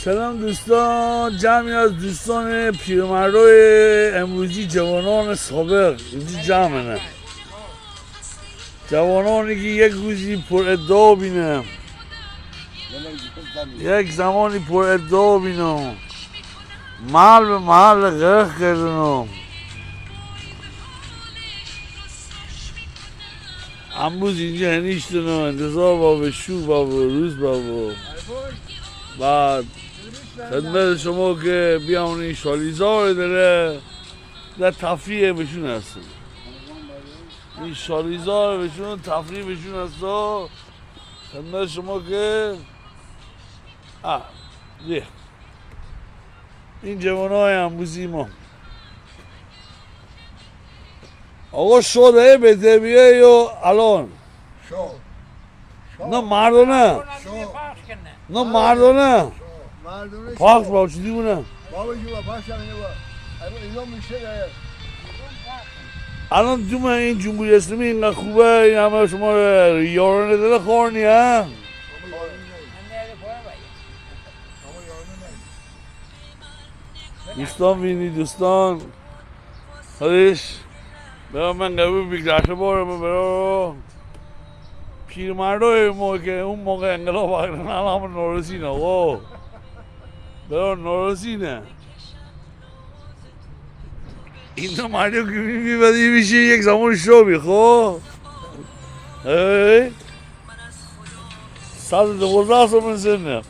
سلام دوستان، جمعی از دوستان پیرمردای امروزی جوانان سابق اینجا جمعه، جوانانی که یک روزی پر ادعا بینم، یک زمانی پر ادعا بینم، محل به محل غرق کردنم. امروز اینجا هنیشتنم، انتظار بابا شو بابا روز بابا. بعد خدمت شما که بیان این شالیزار داره در تفریح بهشون هستن، این شالیزار بهشون تفریح بهشون هستن. خدمت شما که این جوانای امروزی ما آقا شده بده بیه یا الان نه مردانه نه مردانه پاک باو چی دیونه الان دومه این جمهوری اسلامی اینقدر خوبه، این همه شما یارانه دل خورنی ها. دوستان بینی دوستان خودش برای من قبول بگذاشته بارم برای پیرمردای ما که اون موقع انقلاب آقرن الان همه نارسینه آقا، برای نارسینه این تو مردی که میبدی میشه یک زمان شابی خب 112 سال من سنه